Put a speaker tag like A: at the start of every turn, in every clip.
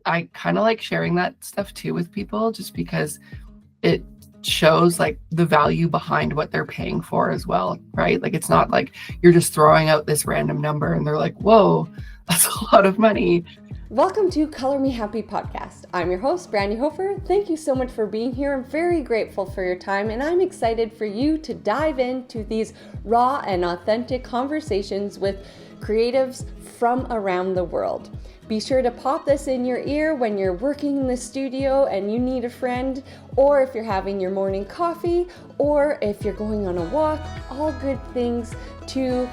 A: I kind of like sharing that stuff too with people, just because it shows like the value behind what they're paying for as well, right? Like it's not like you're just throwing out this random number and they're like, whoa, that's a lot of money.
B: Welcome to Color Me Happy podcast. I'm your host, Brandi Hofer. Thank you so much for being here. I'm very grateful for your time, and I'm excited for you to dive into these raw and authentic conversations with creatives from around the world. Be sure to pop this in your ear when you're working in the studio and you need a friend, or if you're having your morning coffee, or if you're going on a walk. All good things to,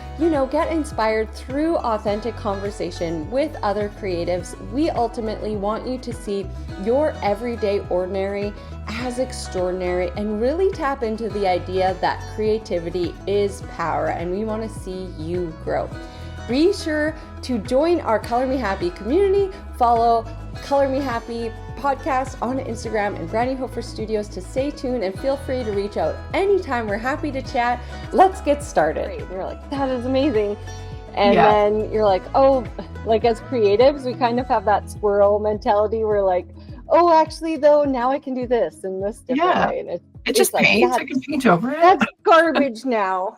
B: get inspired through authentic conversation with other creatives. We ultimately want you to see your everyday ordinary as extraordinary and really tap into the idea that creativity is power, and we want to see you grow. Be sure to join our Color Me Happy community. Follow Color Me Happy podcast on Instagram and Brandi Hofer Studios to stay tuned, and feel free to reach out anytime. We're happy to chat. Let's get started. And you're like, that is amazing. And then you're like, oh, like as creatives, we kind of have that squirrel mentality. We're like, oh, actually though, now I can do this and this different way. And
A: it just
B: like,
A: paints. I can paint over it.
B: That's garbage now.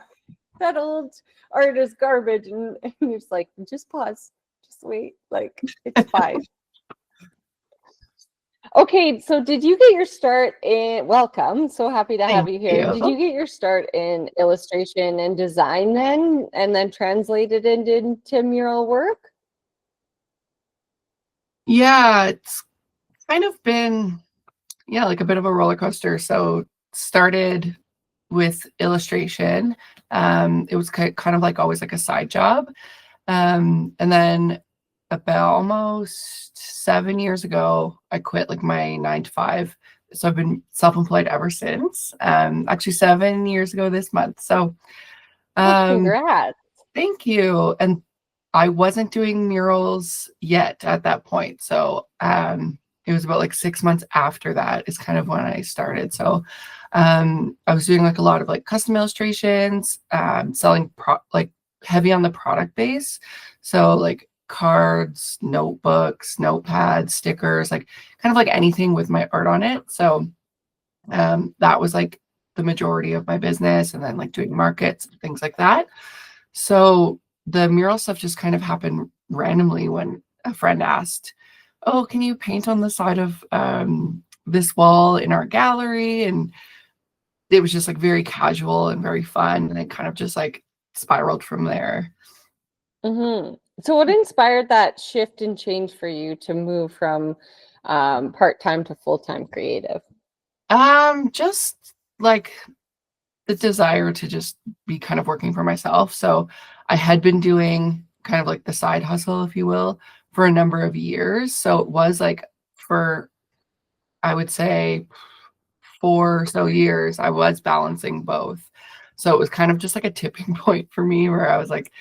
B: That old art is garbage. And you're just like, just pause, just wait, like it's fine. Okay, so did you get your start in, welcome, so happy to have you here. Did you get your start in illustration and design then, and then translated it into mural work?
A: Yeah, it's kind of been, like a bit of a roller coaster. So started with illustration. It was kind of like always like a side job. And then about almost 7 years ago, I quit like my 9 to 5. So I've been self-employed ever since. Actually 7 years ago this month. So
B: congrats.
A: Thank you. And I wasn't doing murals yet at that point. So it was about like 6 months after that is kind of when I started. So I was doing like a lot of like custom illustrations, selling like heavy on the product base. So like cards, notebooks, notepads, stickers, like kind of like anything with my art on it. So that was like the majority of my business, and then like doing markets and things like that. So the mural stuff just kind of happened randomly when a friend asked, oh, can you paint on the side of this wall in our gallery? And it was just like very casual and very fun. And it kind of just like spiraled from there.
B: Mm-hmm. So what inspired that shift and change for you to move from part-time to full-time creative?
A: Just like the desire to just be kind of working for myself. So I had been doing kind of like the side hustle, if you will, for a number of years. So it was like for, I would say, 4 or so years, I was balancing both. So it was kind of just like a tipping point for me where I was like,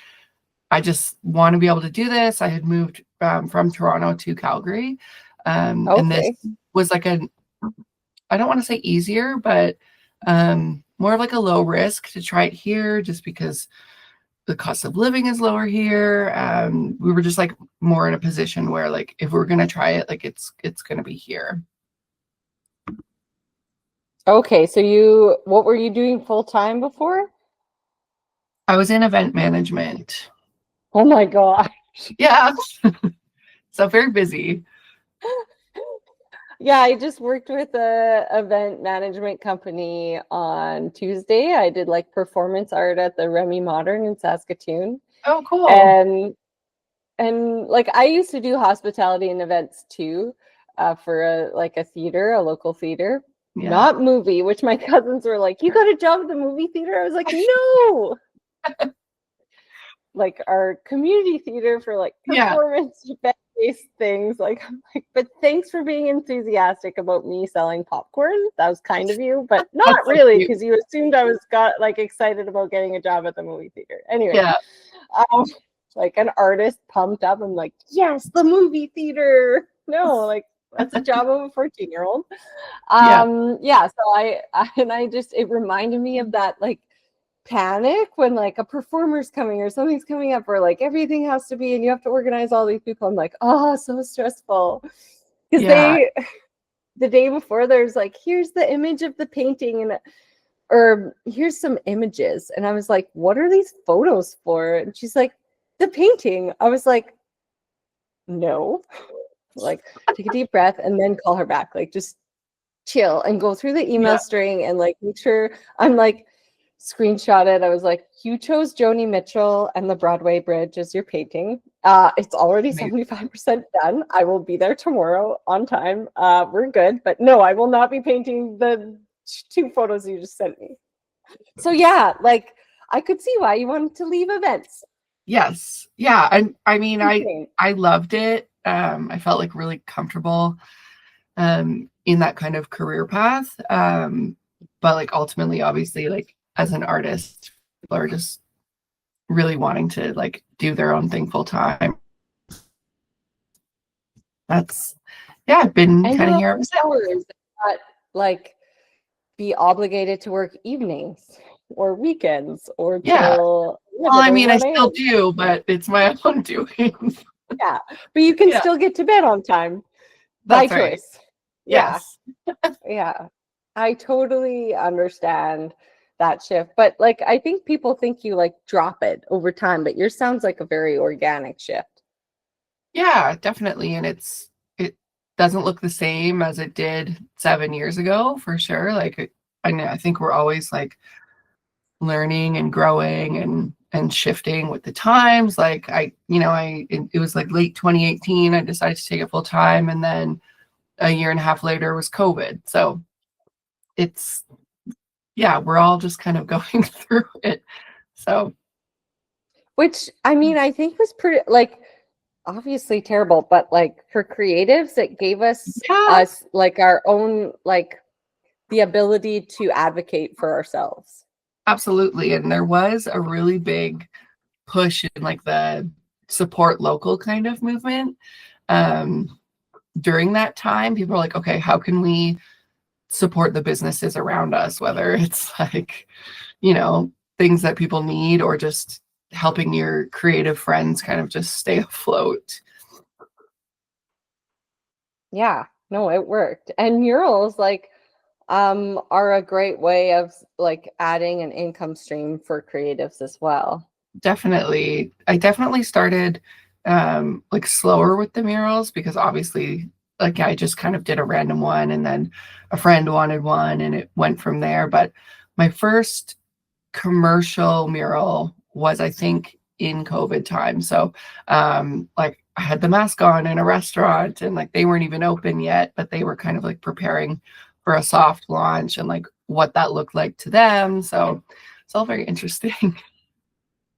A: I just want to be able to do this. I had moved from Toronto to Calgary. And this was like I don't want to say easier, but more of like a low risk to try it here, just because the cost of living is lower here. We were just like more in a position where like, if we're going to try it, like it's going to be here.
B: Okay. So what were you doing full time before?
A: I was in event management.
B: Oh my gosh.
A: Yeah. So very busy.
B: Yeah, I just worked with a event management company on Tuesday. I did like performance art at the Remy Modern in Saskatoon.
A: Oh, cool.
B: And like I used to do hospitality and events too, for a theater, a local theater, not movie, which my cousins were like, you got a job at the movie theater? I was like, no. Like our community theater for like performance event-based things. Like, I'm like, but thanks for being enthusiastic about me selling popcorn. That was kind of you, but not really, because you assumed I was excited about getting a job at the movie theater. Anyway, like an artist pumped up. I'm like, yes, the movie theater. No, like that's a job of a 14-year-old. So it reminded me of that like panic when like a performer's coming or something's coming up, or like everything has to be and you have to organize all these people. I'm like, oh, so stressful. Because
A: Yeah.
B: the day before, there's like, here's the image of the painting, and or here's some images. And I was like, what are these photos for? And she's like, the painting. I was like, no. Like, take a deep breath and then call her back. Like, just chill and go through the email
A: Yeah.
B: string and like make sure I'm like screenshot it. I was like, you chose Joni Mitchell and the Broadway Bridge as your painting. It's already
A: Amazing.
B: 75% done. I will be there tomorrow on time. We're good. But no, I will not be painting the 2 photos you just sent me. So yeah, like I could see why you wanted to leave events.
A: Yes. Yeah. And I mean,
B: Insane.
A: I loved it. I felt like really comfortable in that kind of career path. But like ultimately, obviously, like as an artist, people are just really wanting to like do their own thing full time. That's I've been
B: And
A: kind
B: your
A: of
B: own
A: here ever since.
B: hours, not like be obligated to work evenings or weekends or
A: Yeah.
B: till
A: Well, I
B: 11 or
A: mean, I
B: 1
A: still
B: a.m.
A: do, but it's my own doing.
B: Yeah, but you can
A: Yeah,
B: still get to bed on time by
A: that's right.
B: choice. Yeah,
A: Yes.
B: yeah. I totally understand that shift. But like I think people think you like drop it over time, but yours sounds like a very organic shift.
A: Yeah, definitely. And it doesn't look the same as it did 7 years ago, for sure. I know, I think we're always like learning and growing and shifting with the times. Like it was like late 2018, I decided to take it full time, and then a year and a half later was COVID. So it's yeah, we're all just kind of going through it. So
B: Which I mean, I think was pretty like obviously terrible, but like for creatives, it gave
A: yeah,
B: us like our own like the ability to advocate for ourselves.
A: absolutely. And there was a really big push in like the support local kind of movement. Um, During that time, people were like, okay, how can we support the businesses around us, whether it's like, you know, things that people need or just helping your creative friends kind of just stay afloat.
B: Yeah, no, it worked. And murals like are a great way of like adding an income stream for creatives as well.
A: Definitely. I definitely started like slower with the murals because obviously like I just kind of did a random one and then a friend wanted one and it went from there. But my first commercial mural was I think in COVID time. So like I had the mask on in a restaurant and like they weren't even open yet, but they were kind of like preparing for a soft launch and like what that looked like to them. So it's all very interesting.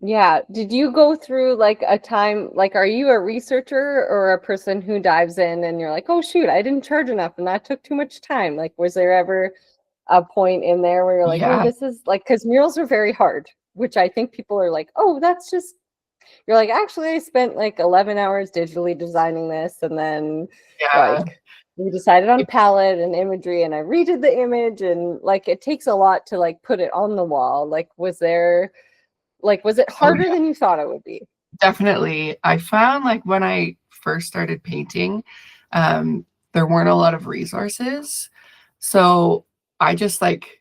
B: Yeah. Did you go through like a time, like, are you a researcher or a person who dives in and you're like, oh, shoot, I didn't charge enough and that took too much time? Like, was there ever a point in there where you're like, oh,
A: Yeah.
B: this is like, because murals are very hard, which I think people are like, oh, that's just, you're like, actually, I spent like 11 hours digitally designing this. And then
A: Yeah.
B: like, we decided on palette and imagery and I redid the image and like, it takes a lot to like put it on the wall. Like, was it
A: Oh
B: harder
A: yeah,
B: than you thought it would be?
A: definitely. I found like when I first started painting, there weren't a lot of resources. So I just like,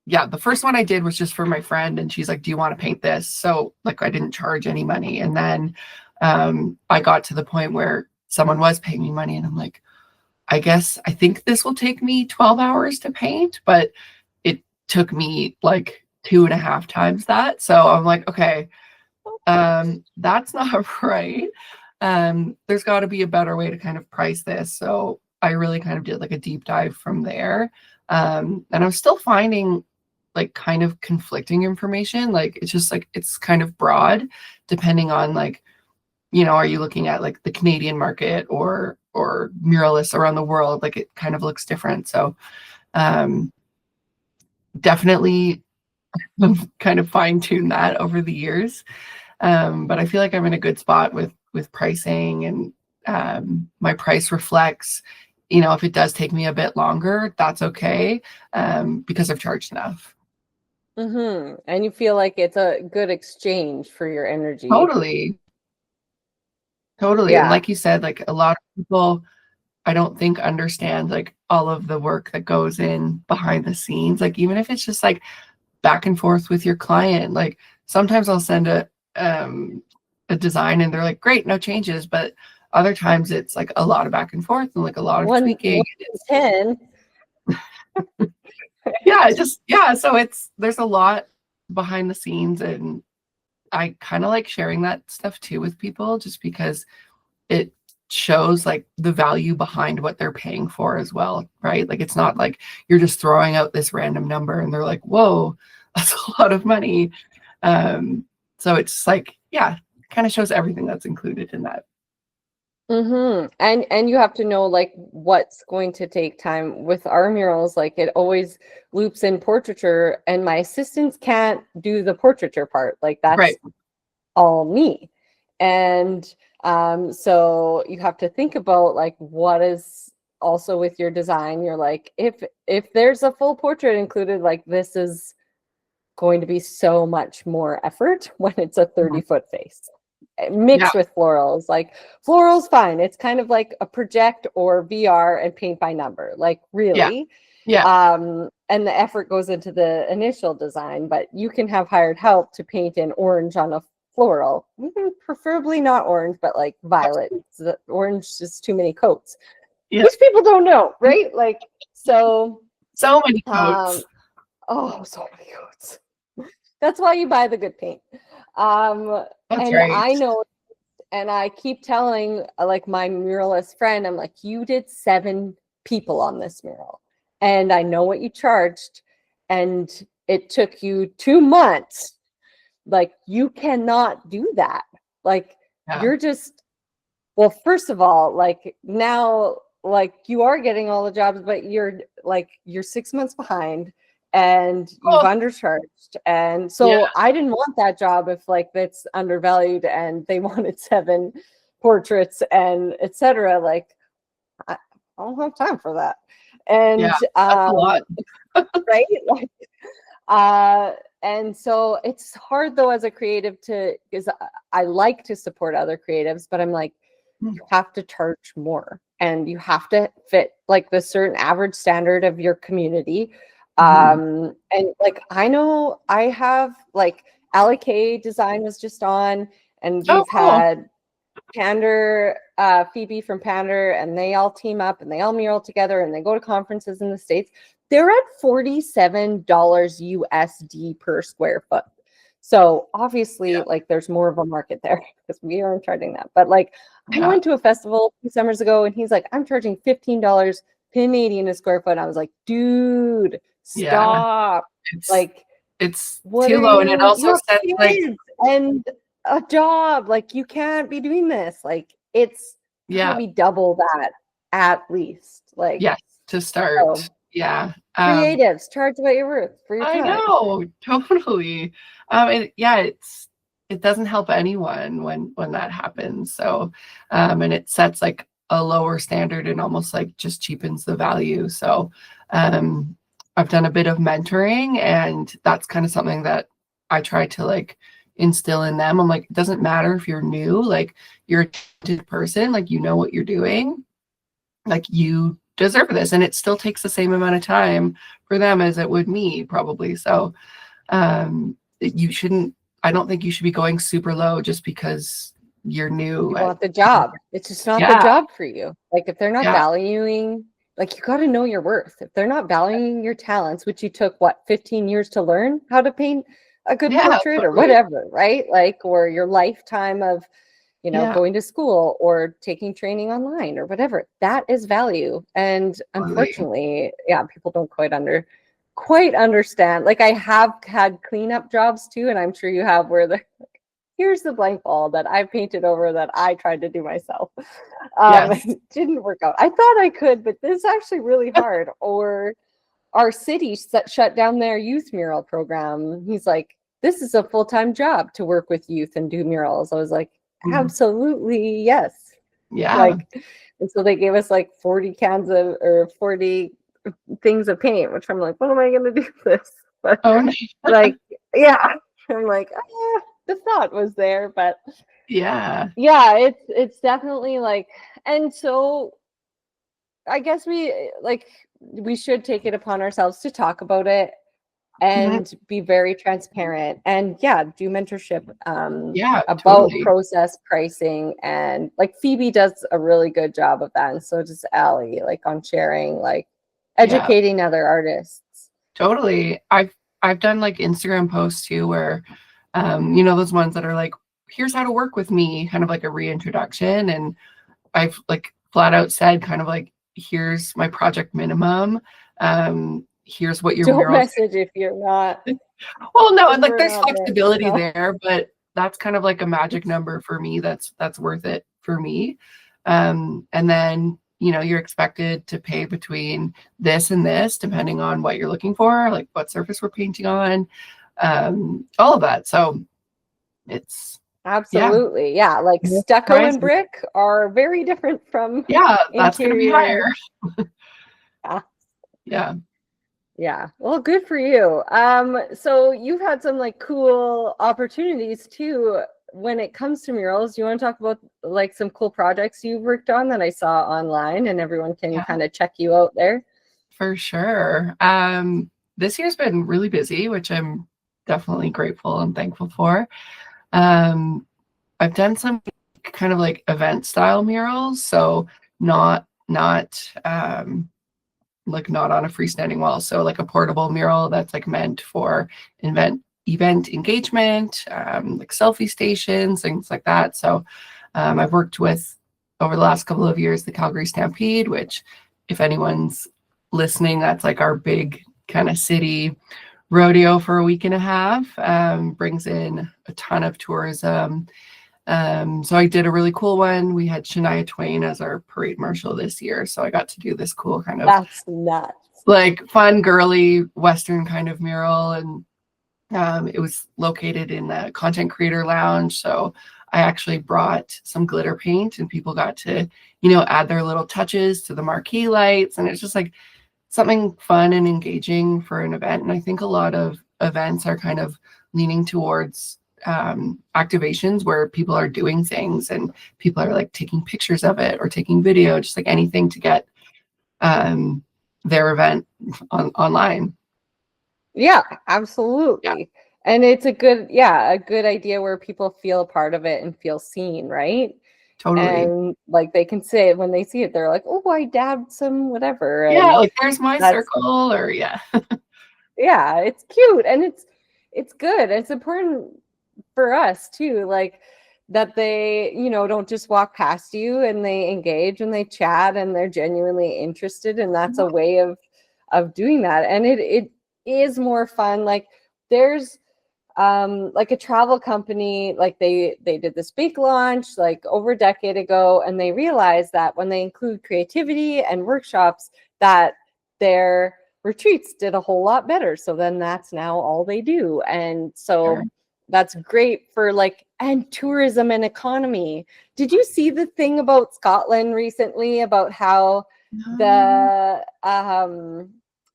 A: yeah, the first one I did was just for my friend, and she's like, "Do you want to paint this?" So like I didn't charge any money. And then I got to the point where someone was paying me money, and I'm like, I think this will take me 12 hours to paint, but it took me like two and a half times that. So I'm like, okay, that's not right. There's got to be a better way to kind of price this. So I really kind of did like a deep dive from there. And I'm still finding like kind of conflicting information. Like it's just like it's kind of broad depending on like, are you looking at like the Canadian market or muralists around the world? Like it kind of looks different. So um definitely kind of fine-tune that over the years. But I feel like I'm in a good spot with pricing, and my price reflects, if it does take me a bit longer, that's okay, because I've charged enough.
B: And you feel like it's a good exchange for your energy.
A: Totally, totally. And
B: Yeah.
A: like you said, like a lot of people, I don't think understand like all of the work that goes in behind the scenes. Like even if it's just like back and forth with your client, like sometimes I'll send a design and they're like, great, no changes. But other times it's like a lot of back and forth and like a lot of tweaking.
B: 10.
A: Yeah. So there's a lot behind the scenes, and I kind of like sharing that stuff too with people just because it shows like the value behind what they're paying for as well, right? Like it's not like you're just throwing out this random number and they're like, whoa, that's a lot of money. So it's like, yeah, kind of shows everything that's included in that.
B: And you have to know like what's going to take time with our murals. Like it always loops in portraiture, and my assistants can't do the portraiture part. Like that's
A: Right.
B: all me. And so you have to think about like what is also with your design. You're like, if there's a full portrait included, like this is going to be so much more effort when it's a 30-foot face mixed with florals. Like florals, fine. It's kind of like a project or VR and paint by number. Like really.
A: Yeah.
B: And the effort goes into the initial design, but you can have hired help to paint in orange on a floral, preferably not orange, but like violet. The orange is too many coats, which people don't know, right? Like so
A: many coats.
B: So many coats. That's why you buy the good paint.
A: That's
B: and
A: right.
B: I know, and I keep telling like my muralist friend, I'm like, you did 7 people on this mural, and I know what you charged, and it took you 2 months. Like you cannot do that. Like you're just, well, first of all, like now, like you are getting all the jobs, but you're 6 months behind and you've undercharged. And so I didn't want that job if like that's undervalued and they wanted 7 portraits and etc. Like I don't have time for that. And
A: that's a lot.
B: right? Like and so it's hard though as a creative because I like to support other creatives, but I'm like, you have to charge more and you have to fit like the certain average standard of your community. And like I know I have like Alec Design was just on, and we've had Pander, Phoebe from Pander, and they all team up and they all mural together and they go to conferences in the States. They're at $47 USD per square foot. So obviously, like there's more of a market there because we aren't charging that. But like I went to a festival 2 summers ago and he's like, I'm charging $15 Canadian a square foot. And I was like, dude, stop.
A: It's too low. And it also says like,
B: and a job, like you can't be doing this. Like it's gotta be double that at least. Like
A: to start. So,
B: creatives, charge what you're worth for your time.
A: I know, totally. It doesn't help anyone when that happens. So and it sets like a lower standard and almost like just cheapens the value. So I've done a bit of mentoring, and that's kind of something that I try to like instill in them. I'm like, it doesn't matter if you're new, like you're a talented person, like you know what you're doing, like you deserve this, and it still takes the same amount of time for them as it would me probably. So you shouldn't, I don't think you should be going super low just because you're new.
B: You want the job. It's just not the job for you. Like if they're not valuing, like you got to know your worth. If they're not valuing your talents, which you took 15 years to learn how to paint a good portrait or whatever, right? Like, or your lifetime of, going to school or taking training online or whatever, that is value. And unfortunately, people don't quite understand. Like I have had cleanup jobs too, and I'm sure you have, where here's the blank wall that I painted over that I tried to do myself. It didn't work out. I thought I could, but this is actually really hard. Or our city shut down their youth mural program. He's like, this is a full-time job to work with youth and do murals. I was like, absolutely, yes. Like, and so they gave us like 40 cans of, or 40 things of paint, which I'm like, what am I going to do with this? But like, I'm like, the thought was there, but it's definitely like, and so I guess we should take it upon ourselves to talk about it and be very transparent, and do mentorship
A: Yeah,
B: about
A: totally.
B: process, pricing, and like Phoebe does a really good job of that, and so does Allie, like on sharing, like
A: Yeah,
B: educating other artists.
A: totally. I've done like Instagram posts too where you know, those ones that are like, here's how to work with me, kind of like a reintroduction. And I've like flat out said kind of like, here's my project minimum. Here's what your
B: Don't
A: mural.
B: message if you're not
A: Well, no,
B: if
A: and like
B: we're
A: there's
B: not there.
A: flexibility
B: No.
A: there, but that's kind of like a magic number for me. That's worth it for me. And then, you know, you're expected to pay between this and this, depending on what you're looking for, like what surface we're painting on, all of that. So it's, yeah,
B: Absolutely. Yeah. Like
A: no
B: stucco and
A: surprises.
B: brick are very different from
A: Yeah, that's going to be higher.
B: interior. Yeah.
A: Yeah.
B: Yeah. Well, good for you. So you've had some like cool opportunities too when it comes to murals. You want to talk about like some cool projects you've worked on that I saw online and everyone can
A: Yeah,
B: kind of check you out there?
A: for sure. This year's been really busy, which I'm definitely grateful and thankful for. Um, I've done some kind of like event style murals, so not like not on a freestanding wall, so like a portable mural that's like meant for event engagement, like selfie stations, things like that. So I've worked with, over the last couple of years, the Calgary Stampede, which if anyone's listening, that's like our big kind of city rodeo for a week and a half, brings in a ton of tourism. So I did a really cool one. We had Shania Twain as our parade marshal this year. So I got to do this cool kind of
B: That's nuts.
A: like fun, girly, Western kind of mural. And it was located in the content creator lounge. So I actually brought some glitter paint and people got to, you know, add their little touches to the marquee lights. And it's just like something fun and engaging for an event. And I think a lot of events are kind of leaning towards activations where people are doing things and people are like taking pictures of it or taking video, just like anything to get their event online.
B: Yeah,
A: Yeah,
B: absolutely. And it's a good idea where people feel a part of it and feel seen, right?
A: totally.
B: And like they can say it when they see it, they're like, "Oh, I dabbed some whatever,"
A: Yeah,
B: and
A: like there's my
B: that's
A: circle, or yeah,
B: it's cute and it's good. It's important for us too, like that they, don't just walk past you and they engage and they chat and they're genuinely interested, and that's a way of doing that. And it is more fun. Like there's like a travel company, like they did this big launch like over a decade ago, and they realized that when they include creativity and workshops, that their retreats did a whole lot better. So then that's now all they do. And so
A: sure.
B: that's great for like, and tourism and economy. Did you see the thing about Scotland recently about how the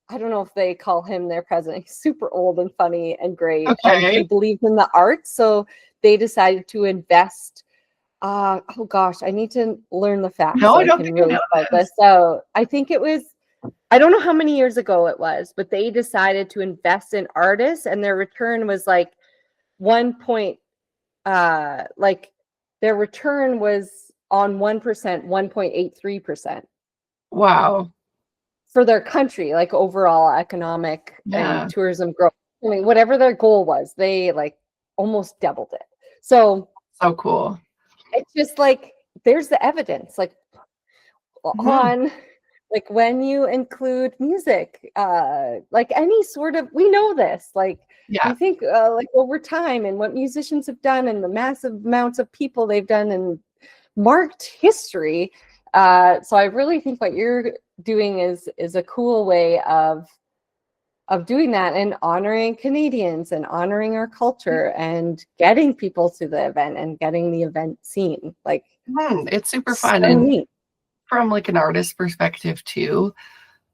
B: I don't know if they call him their president. He's super old and funny and great, and he
A: Okay.
B: believes in the arts. So they decided to invest. Oh gosh, I need to learn the facts
A: No,
B: so
A: I
B: I
A: don't
B: can
A: think I
B: really
A: know
B: spell
A: this.
B: this out. I think it was, I don't know how many years ago it was, but they decided to invest in artists, and their return was like 1 point, like their return was on 1%, 1.83%
A: Wow.
B: for their country, like overall economic and
A: Yeah.
B: tourism growth. I mean, whatever their goal was, they like almost doubled it. So
A: So cool.
B: it's just like there's the evidence, like
A: Mhm.
B: on like when you include music, like any sort of, we know this, like
A: Yeah.
B: you think like over time and what musicians have done and the massive amounts of people they've done and marked history. So I really think what you're doing is a cool way of doing that and honoring Canadians and honoring our culture and getting people to the event and getting the event seen. Like
A: It's super fun.
B: so
A: And
B: neat.
A: from like an artist perspective too,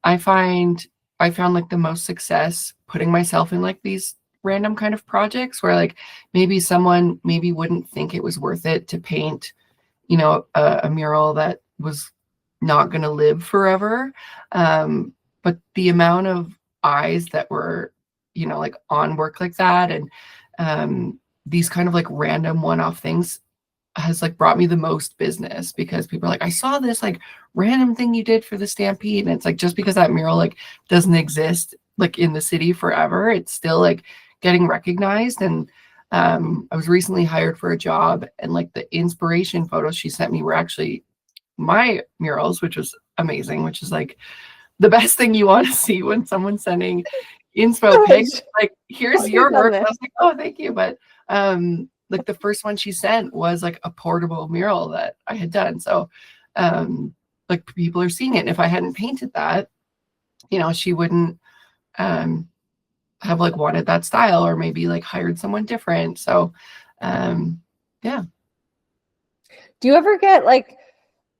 A: I find I found like the most success putting myself in like these random kind of projects where like maybe someone maybe wouldn't think it was worth it to paint, you know, a mural that was not going to live forever. But the amount of eyes that were, you know, like on work like that, and these kind of like random one-off things has like brought me the most business, because people are like, I saw this like random thing you did for the Stampede. And it's like, just because that mural like doesn't exist like in the city forever, it's still like getting recognized. And I was recently hired for a job, and like the inspiration photos she sent me were actually my murals, which was amazing, which is like the best thing you want to see when someone's sending inspo pics. Like, here's your work. I was like, oh, thank you. But like the first one she sent was like a portable mural that I had done. So like people are seeing it. And if I hadn't painted that, you know, she wouldn't have like wanted that style, or maybe like hired someone different. So yeah.
B: Do you ever get like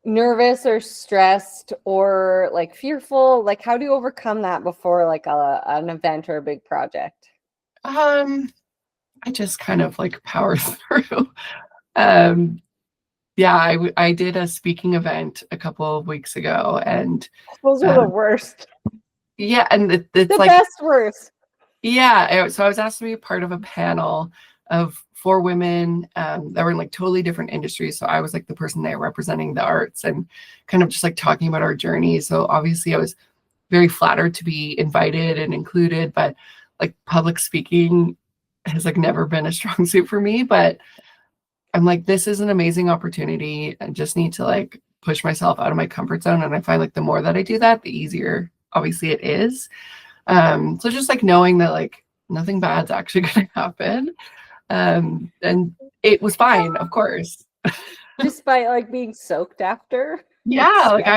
B: nervous or stressed or like fearful? Like, how do you overcome that before like an event or a big project?
A: I just kind of like power through. Yeah, I did a speaking event a couple of weeks ago, and
B: those are the worst.
A: Yeah, and it's
B: the
A: like
B: best worst.
A: Yeah, so I was asked to be a part of a panel of 4 women that were in like totally different industries. So I was like the person there representing the arts and kind of just like talking about our journey. So obviously I was very flattered to be invited and included, but like public speaking has like never been a strong suit for me. But I'm like, this is an amazing opportunity. I just need to like push myself out of my comfort zone. And I find like the more that I do that, the easier obviously it is. So just like knowing that like nothing bad's actually going to happen. And it was fine, of course.
B: Despite like being soaked after.
A: Yeah, like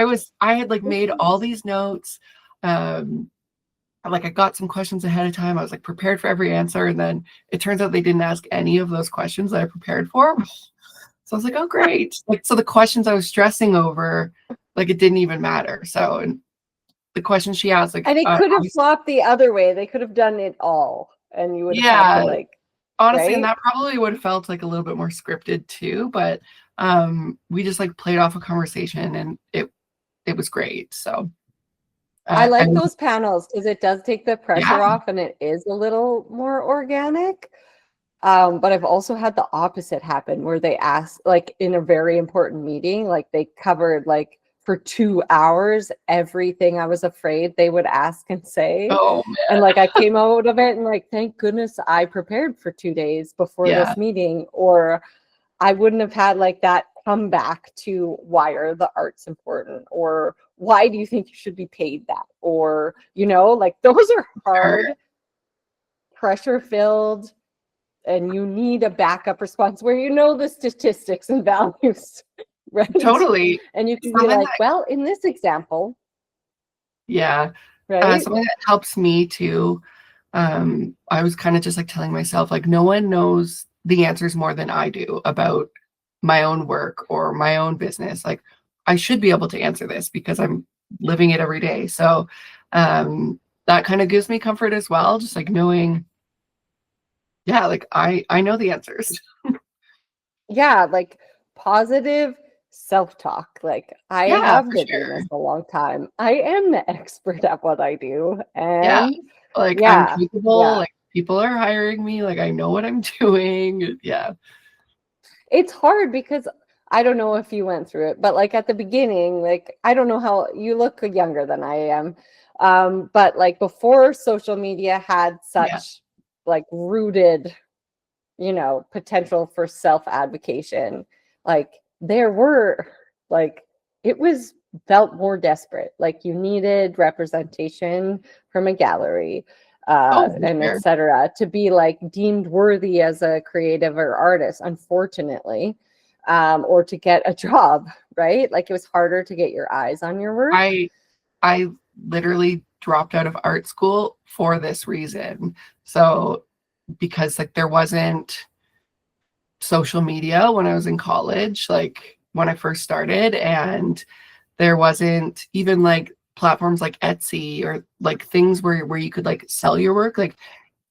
A: I had like made all these notes. Like I got some questions ahead of time. I was like prepared for every answer. And then it turns out they didn't ask any of those questions that I prepared for. So I was like, oh, great. Like, so the questions I was stressing over, like it didn't even matter. So, and the question she asked, like,
B: and it could have flopped the other way. They could have done it all, and you would have had to like,
A: honestly,
B: right?
A: And that probably would have felt like a little bit more scripted too. But we just like played off a conversation, and it was great. So
B: I like those panels because it does take the pressure off, and it is a little more organic. But I've also had the opposite happen, where they asked, like in a very important meeting, like they covered like for 2 hours everything I was afraid they would ask and say.
A: Oh, man.
B: And like I came out of it and like, thank goodness I prepared for 2 days before this meeting, or I wouldn't have had like that comeback to why are the arts important, or why do you think you should be paid that, or you know, like those are hard, pressure filled, and you need a backup response where you know the statistics and values. Right.
A: Totally.
B: And you can be like, well, in this example.
A: Yeah.
B: Right.
A: Something that helps me too. I was kind of just like telling myself, like, no one knows the answers more than I do about my own work or my own business. Like, I should be able to answer this because I'm living it every day. So that kind of gives me comfort as well. Just like knowing, yeah, like I know the answers.
B: Yeah. Like positive self-talk. Like I have been doing this a long time. I am the expert at what I do. And
A: like I'm capable, like people are hiring me, like I know what I'm doing. Yeah.
B: It's hard because I don't know if you went through it, but like at the beginning, like I don't know how you look younger than I am. But like before social media had such like rooted, you know, potential for self-advocation, like there were like it was felt more desperate. Like you needed representation from a gallery and etc. to be like deemed worthy as a creative or artist, unfortunately, or to get a job, right? Like it was harder to get your eyes on your work.
A: I literally dropped out of art school for this reason. So because like there wasn't social media when I was in college, like when I first started, and there wasn't even like platforms like Etsy or like things where you could like sell your work. Like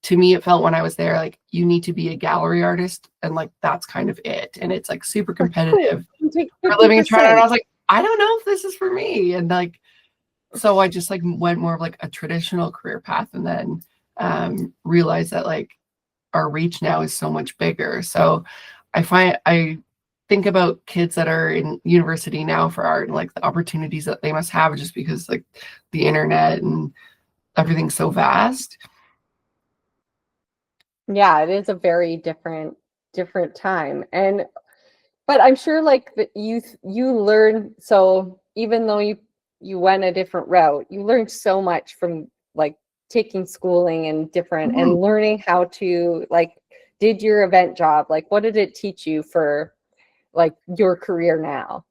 A: to me, it felt when I was there, like you need to be a gallery artist, and like that's kind of it. And it's like super competitive for living in Toronto. And I was like, I don't know if this is for me. And like, so I just like went more of like a traditional career path, and then realized that like our reach now is so much bigger. So I think about kids that are in university now for art and like the opportunities that they must have just because like the internet and everything's so vast.
B: Yeah, it is a very different time. And but I'm sure like that you learn, so even though you went a different route, you learned so much from like taking schooling and different
A: Mhm.
B: and learning how to like did your event job. Like what did it teach you for like your career now?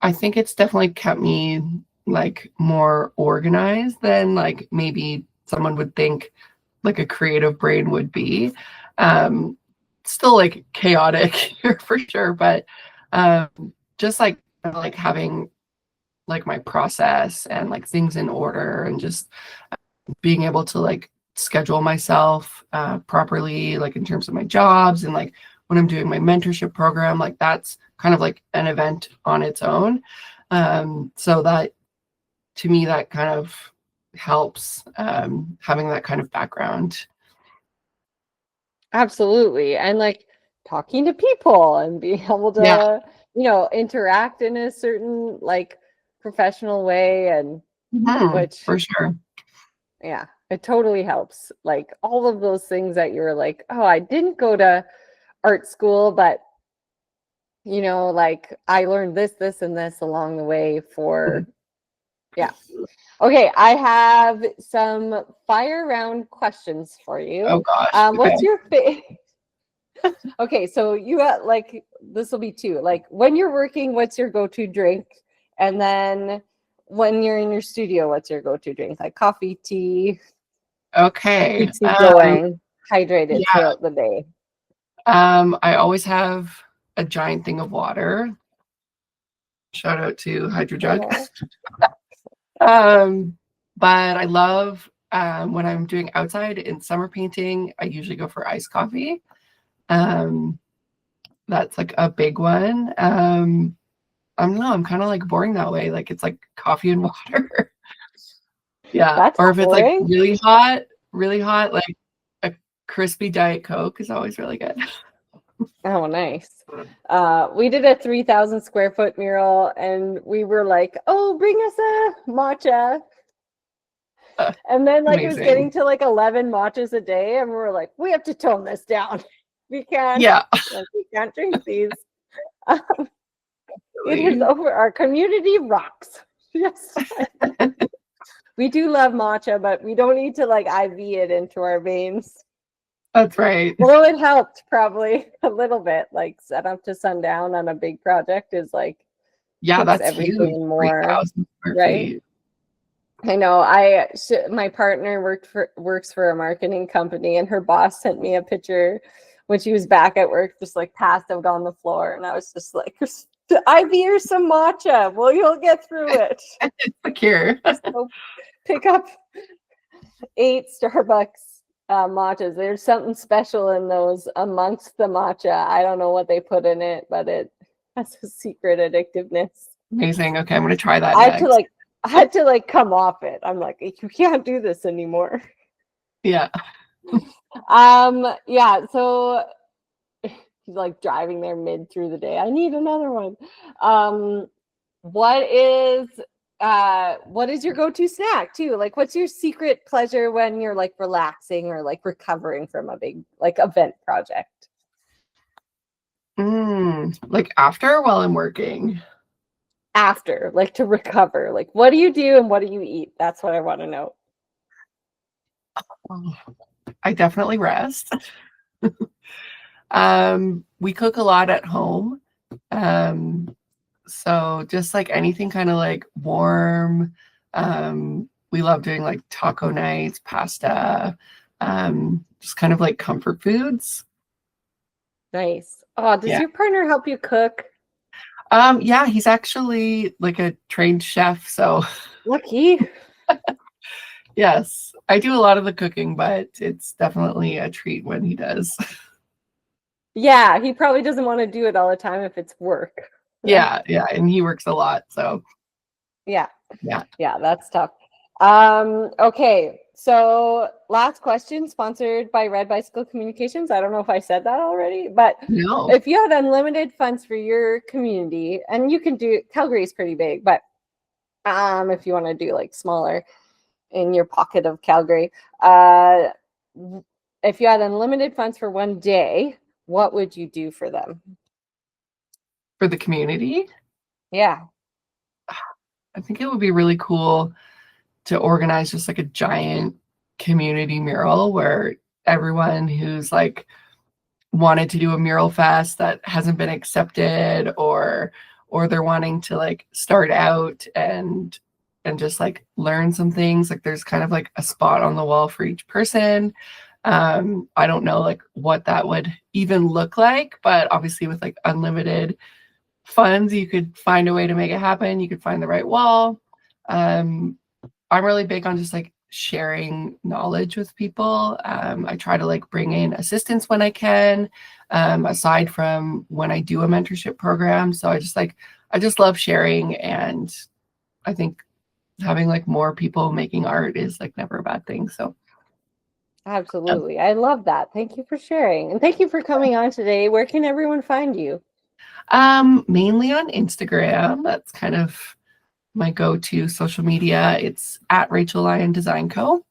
A: I think it's definitely kept me like more organized than like maybe someone would think like a creative brain would be. Um, Still like chaotic here for sure, but um, just like having like my process and like things in order and just being able to like schedule myself properly, like in terms of my jobs and like when I'm doing my mentorship program, like that's kind of like an event on its own. So that to me, that kind of helps having that kind of background.
B: Absolutely. And like talking to people and being able
A: Yeah,
B: to, interact in a certain like professional way and which
A: for sure.
B: yeah, it totally helps. Like all of those things that you're like, oh, I didn't go to art school, but like I learned this, this, and this along the way for, yeah. Okay, I have some fire round questions for you.
A: Oh gosh. Okay.
B: What's your favorite? Okay, so you got like this will be two. Like when you're working, what's your go-to drink? And then when you're in your studio, what's your go-to drink? Like coffee, tea,
A: Okay.
B: keeps you going, hydrated
A: Yeah.
B: throughout the day.
A: I always have a giant thing of water. Shout out to Hydro Jug.
B: Oh,
A: Um, but I love when I'm doing outside in summer painting, I usually go for iced coffee. Um, that's like a big one. I don't know, I'm kind of like boring that way. Like it's like coffee and water. Yeah.
B: that's
A: Or
B: not
A: if it's like
B: boring.
A: really hot, like a crispy Diet Coke is always really good.
B: Oh, nice. We did a 3,000 square foot mural and we were like, oh, bring us a matcha. And then like it was getting
A: Amazing.
B: to like 11 matchas a day, and we were like, we have to tone this down. We can't
A: Yeah.
B: we can't drink these. Um, it is
A: Really.
B: over. Our community rocks. Yes. We do love matcha, but we don't need to like IV it into our veins.
A: That's right.
B: Although it helped probably a little bit, like set up to sundown on a big project is like
A: Yeah,
B: takes
A: that's huge.
B: everything more,
A: 3,000 square
B: right?
A: feet.
B: I know. My partner works for a marketing company, and her boss sent me a picture when she was back at work, just like passed out on the floor, and I was just like, "IV or some matcha? Well, you'll get through it."
A: Look here.
B: So pick up 8 Starbucks matchas. There's something special in those amongst the matcha. I don't know what they put in it, but it has a secret addictiveness.
A: Amazing. Okay, I'm gonna try that
B: I had to
A: next.
B: like I had to like come off it. I'm like, you can't do this anymore.
A: Yeah.
B: Yeah, so he's like driving there mid through the day. I need another one. Um, what is what is your go-to snack too? Like what's your secret pleasure when you're like relaxing or like recovering from a big like event project?
A: Like after while I'm working.
B: After, like to recover. Like what do you do and what do you eat? That's what I want to know.
A: Oh, I definitely rest. We cook a lot at home. Um, so just like anything kind of like warm. We love doing like taco nights, pasta, just kind of like comfort foods.
B: Nice. Oh, does
A: Yeah.
B: your partner help you cook?
A: Yeah, he's actually like a trained chef, so
B: Lucky.
A: yes, I do a lot of the cooking, but it's definitely a treat when he does.
B: Yeah, he probably doesn't want to do it all the time if it's work.
A: Yeah, yeah, and he works a lot, so
B: Yeah.
A: yeah.
B: Yeah, that's tough. Okay, so last question, sponsored by Red Bicycle Communications. I don't know if I said that already, but
A: No.
B: if you had unlimited funds for your community, and you can do, Calgary is pretty big, but if you want to do like smaller in your pocket of Calgary, if you had unlimited funds for one day, what would you do for them?
A: For the community,
B: Yeah.
A: I think it would be really cool to organize just like a giant community mural where everyone who's like wanted to do a mural fest that hasn't been accepted, or they're wanting to like start out and just like learn some things, like there's kind of like a spot on the wall for each person. I don't know like what that would even look like, but obviously with like unlimited funds you could find a way to make it happen. You could find the right wall. I'm really big on just like sharing knowledge with people. I try to like bring in assistants when I can, aside from when I do a mentorship program. So I just love sharing, and I think having like more people making art is like never a bad thing. So
B: Absolutely. I love that. Thank you for sharing. And thank you for coming on today. Where can everyone find you?
A: mainly on Instagram. That's kind of my go-to social media. It's at Rachael Lyon Design Co.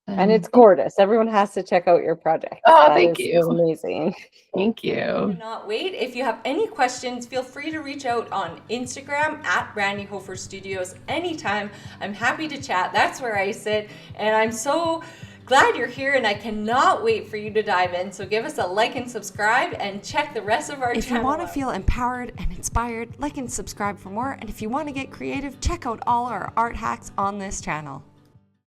B: And it's gorgeous. Everyone has to check out your project.
A: Oh,
B: That
A: thank
B: is
A: you.
B: amazing.
A: Thank you.
B: Cannot wait. If you have any questions, feel free to reach out on Instagram at Brandi Hofer Studios anytime. I'm happy to chat. That's where I sit. And I'm so glad you're here, and I cannot wait for you to dive in. So give us a like and subscribe, and check the rest of our channel.
C: If you want to feel empowered and inspired, like and subscribe for more. And if you want to get creative, check out all our art hacks on this channel.